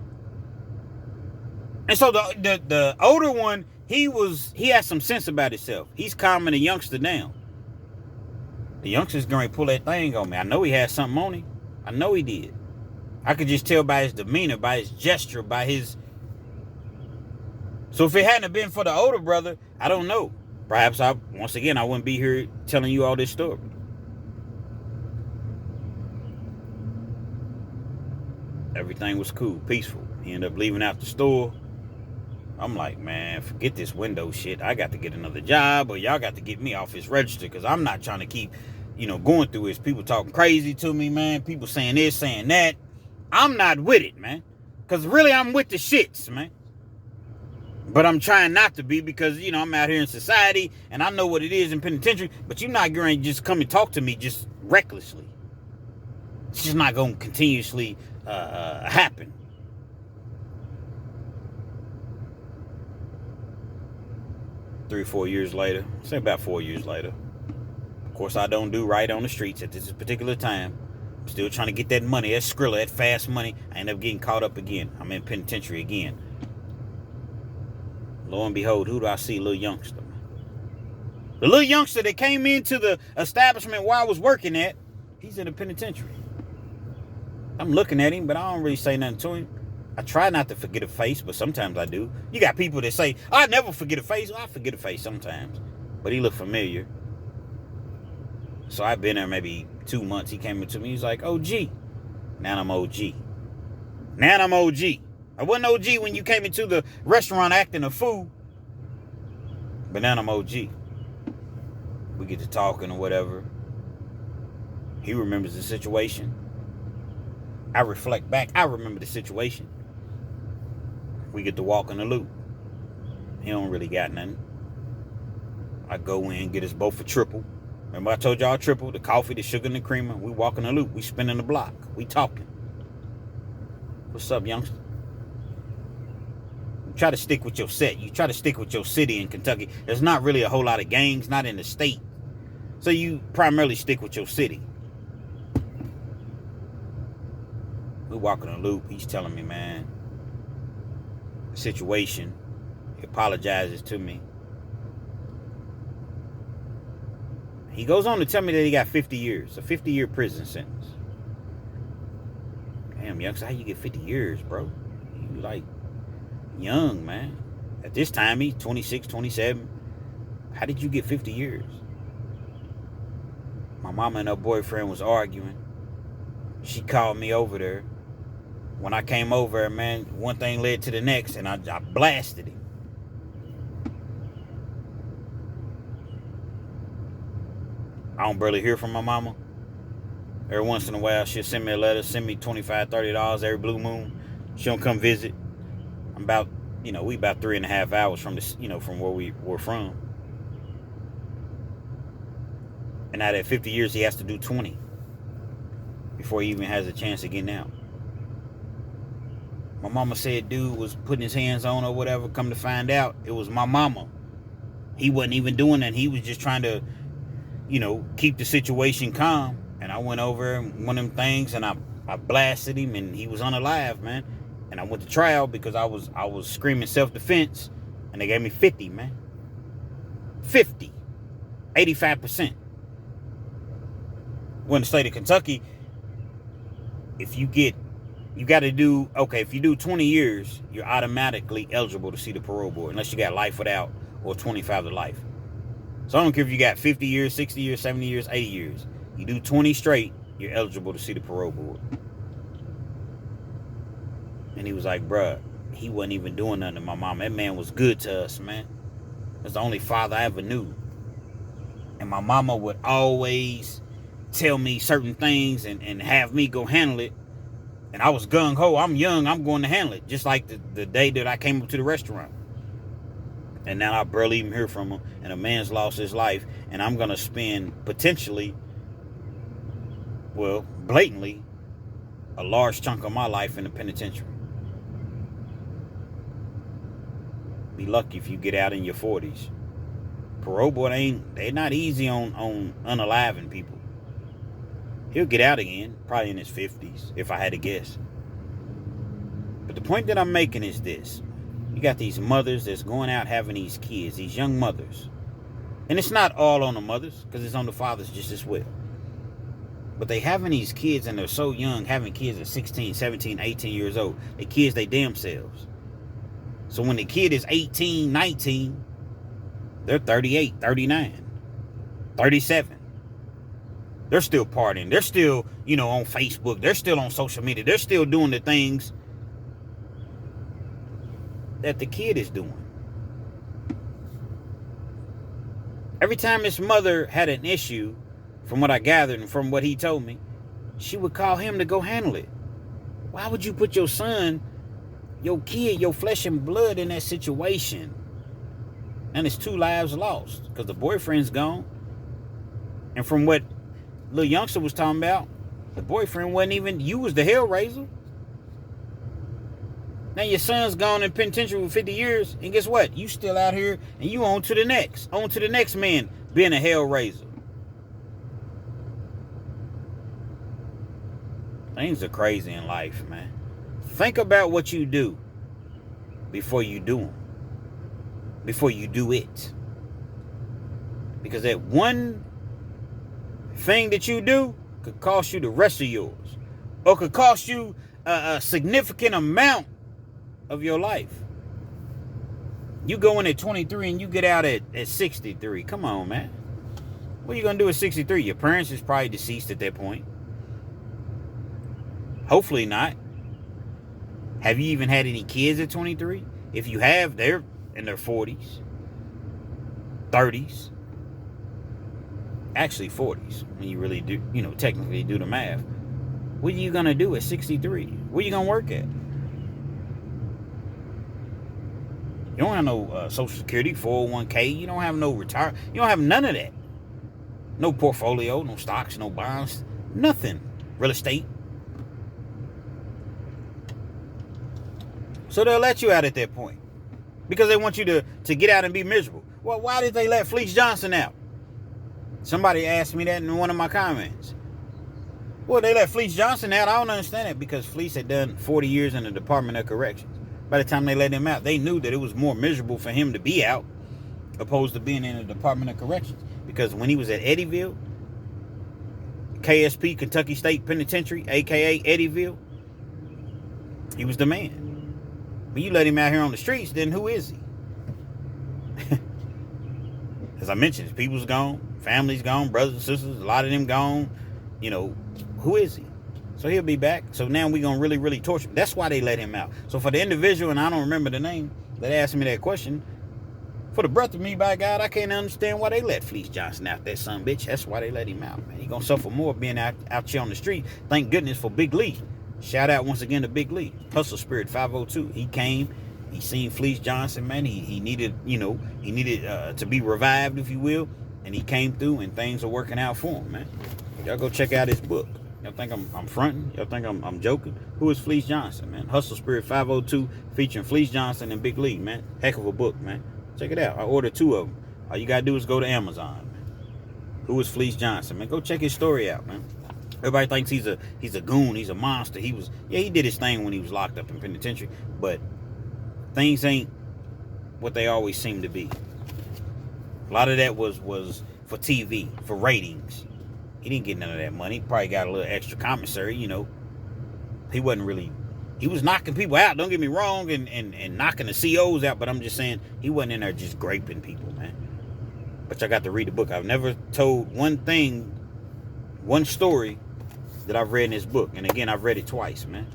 A: And so the older one, he had some sense about himself. He's calming the youngster down. The youngster's going to pull that thing on me. I know he had something on him. I know he did. I could just tell by his demeanor, by his gesture, by his... So if it hadn't been for the older brother, I don't know. Perhaps once again, I wouldn't be here telling you all this story. Everything was cool, peaceful. He ended up leaving out the store. I'm like, man, forget this window shit. I got to get another job, or y'all got to get me off this register, because I'm not trying to keep, going through this. People talking crazy to me, man. People saying this, saying that. I'm not with it, man. Because really, I'm with the shits, man. But I'm trying not to be, because, I'm out here in society, and I know what it is in penitentiary, but you're not going to just come and talk to me just recklessly. It's just not going to continuously happen. Three or 4 years later, say about 4 years later. Of course, I don't do right on the streets at this particular time. I'm still trying to get that money, that Skrilla, that fast money. I end up getting caught up again. I'm in penitentiary again. Lo and behold, who do I see? Little youngster. The little youngster that came into the establishment where I was working at, he's in the penitentiary. I'm looking at him, but I don't really say nothing to him. I try not to forget a face, but sometimes I do. You got people that say, I never forget a face. Well, I forget a face sometimes. But he looked familiar. So I've been there maybe 2 months. He came up to me. He's like, OG. Now I'm OG. I wasn't OG when you came into the restaurant acting a fool. But now I'm OG. We get to talking or whatever. He remembers the situation. I reflect back. I remember the situation. We get to walk in the loop. He don't really got nothing. I go in, get us both a triple. Remember I told y'all triple, the coffee, the sugar, and the creamer. We walk in the loop. We spinning the block. We talking. What's up, youngster? You try to stick with your set. You try to stick with your city in Kentucky. There's not really a whole lot of gangs, not in the state. So you primarily stick with your city. We walking the loop. He's telling me, man, the situation. He apologizes to me. He goes on to tell me that he got 50 years, a 50-year prison sentence. Damn, youngster, how you get 50 years, bro? You like young, man. At this time, he's 26, 27. How did you get 50 years? My mama and her boyfriend was arguing. She called me over there. When I came over, man, one thing led to the next, and I blasted him. I don't barely hear from my mama. Every once in a while, she'll send me a letter, send me $25, $30 every blue moon. She don't come visit. I'm about, we about 3.5 hours from this, from where we were from. And out of 50 years, he has to do 20 before he even has a chance of getting out. My mama said dude was putting his hands on or whatever. Come to find out, it was my mama. He wasn't even doing that. He was just trying to, keep the situation calm. And I went over one of them things and I blasted him, and he was unalive, man. And I went to trial because I was screaming self-defense, and they gave me 50, man. 50. 85%. Well, in the state of Kentucky, if you got to do, if you do 20 years, you're automatically eligible to see the parole board, unless you got life without or 25 to life. So I don't care if you got 50 years, 60 years, 70 years, 80 years. You do 20 straight, you're eligible to see the parole board. And he was like, bruh, he wasn't even doing nothing to my mom. That man was good to us, man. That's the only father I ever knew. And my mama would always tell me certain things and have me go handle it. And I was gung-ho. I'm young. I'm going to handle it. Just like the day that I came up to the restaurant. And now I barely even hear from him. And a man's lost his life. And I'm going to spend potentially, well, blatantly, a large chunk of my life in the penitentiary. Be lucky if you get out in your 40s. Parole board they're not easy on unaliving people. He'll get out again, probably in his 50s, if I had to guess. But the point that I'm making is this. You got these mothers that's going out having these kids, these young mothers. And it's not all on the mothers, because it's on the fathers just as well. But they having these kids, and they're so young, having kids at 16, 17, 18 years old. They kids they damn selves. So when the kid is 18, 19, they're 38, 39, 37. They're still partying. They're still, on Facebook. They're still on social media. They're still doing the things that the kid is doing. Every time his mother had an issue, from what I gathered and from what he told me, she would call him to go handle it. Why would you put your son, your kid, your flesh and blood in that situation? And it's 2 lives lost because the boyfriend's gone. And from what little youngster was talking about, the boyfriend wasn't even, you was the hellraiser. Now your son's gone in penitentiary for 50 years, and guess what? You still out here, and you on to the next man being a hellraiser. Things are crazy in life, man. Think about what you do before you do them. Before you do it. Because that one thing that you do could cost you the rest of yours. Or could cost you a significant amount of your life. You go in at 23 and you get out at 63. Come on, man. What are you going to do at 63? Your parents is probably deceased at that point. Hopefully not. Have you even had any kids at 23? If you have, they're in their 40s, 30s, actually 40s, when you really do, technically do the math. What are you going to do at 63? Where are you going to work at? You don't have no Social Security, 401k. You don't have no retirement. You don't have none of that. No portfolio, no stocks, no bonds, nothing. Real estate. So they'll let you out at that point. Because they want you to get out and be miserable. Well, why did they let Fleece Johnson out? Somebody asked me that in one of my comments. Well, they let Fleece Johnson out. I don't understand it, because Fleece had done 40 years in the Department of Corrections. By the time they let him out, they knew that it was more miserable for him to be out opposed to being in the Department of Corrections. Because when he was at Eddyville, KSP, Kentucky State Penitentiary, a.k.a. Eddyville, he was the man. When you let him out here on the streets, then who is he? As I mentioned, his people's gone, family's gone, brothers and sisters, a lot of them gone. Who is he? So he'll be back. So now we're going to really, really torture him. That's why they let him out. So for the individual, and I don't remember the name, that asked me that question, for the breath of me, by God, I can't understand why they let Fleece Johnson out, that son bitch. That's why they let him out, man. He going to suffer more being out here on the street. Thank goodness for Big Lee. Shout out once again to Big Lee. Hustle Spirit 502. He came. He seen Fleece Johnson, man. He needed, to be revived, if you will. And he came through, and things are working out for him, man. Y'all go check out his book. Y'all think I'm fronting? Y'all think I'm joking? Who is Fleece Johnson, man? Hustle Spirit 502 featuring Fleece Johnson and Big Lee, man. Heck of a book, man. Check it out. I ordered 2 of them. All you got to do is go to Amazon, man. Who is Fleece Johnson, man? Go check his story out, man. Everybody thinks he's a goon, he's a monster. He did his thing when he was locked up in penitentiary, but things ain't what they always seem to be. A lot of that was for TV, for ratings. He didn't get none of that money. He probably got a little extra commissary, He wasn't really He was knocking people out, don't get me wrong, and knocking the COs out, but I'm just saying he wasn't in there just graping people, man. But y'all got to read the book. I've never told one story that I've read in this book. And again, I've read it twice, man.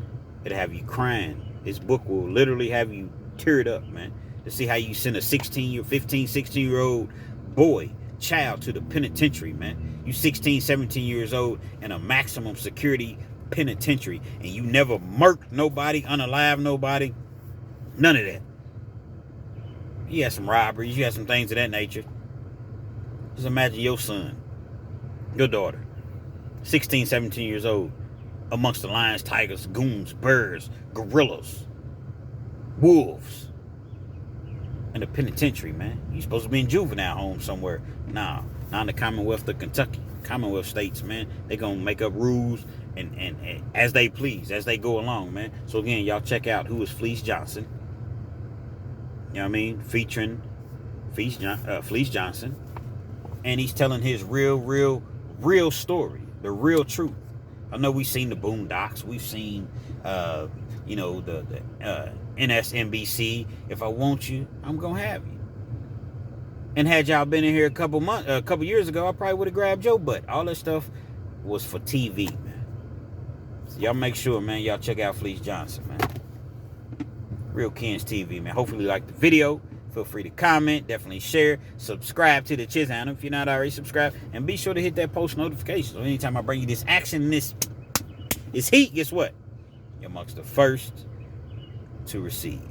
A: It'll have you crying. This book will literally have you teared up, man. To see how you send a 15, 16-year-old child to the penitentiary, man. You 16, 17 years old in a maximum security penitentiary, and you never murked nobody, unalive nobody, none of that. You had some robberies, you had some things of that nature. Just imagine your son, your daughter, 16, 17 years old, amongst the lions, tigers, goons, birds, gorillas, wolves, in a penitentiary, man. You supposed to be in juvenile home somewhere. Nah, not in the Commonwealth of Kentucky. Commonwealth states, man, they gonna make up rules and as they please, as they go along, man. So again, y'all check out Who is Fleece Johnson. You know what I mean? Featuring Fleece Johnson. And he's telling his real story, the real truth. I know we've seen the Boondocks, we've seen the NSNBC. If I want you, I'm gonna have you. And had y'all been in here a couple years ago, I probably would have grabbed your butt. All that stuff was for TV, man. So y'all make sure, man, y'all check out Fleece Johnson, man. REALKENZ TV, man. Hopefully you like the video. Feel free to comment, definitely share, subscribe to the channel if you're not already subscribed, and be sure to hit that post notification. So anytime I bring you this action, this heat, guess what? You're amongst the first to receive.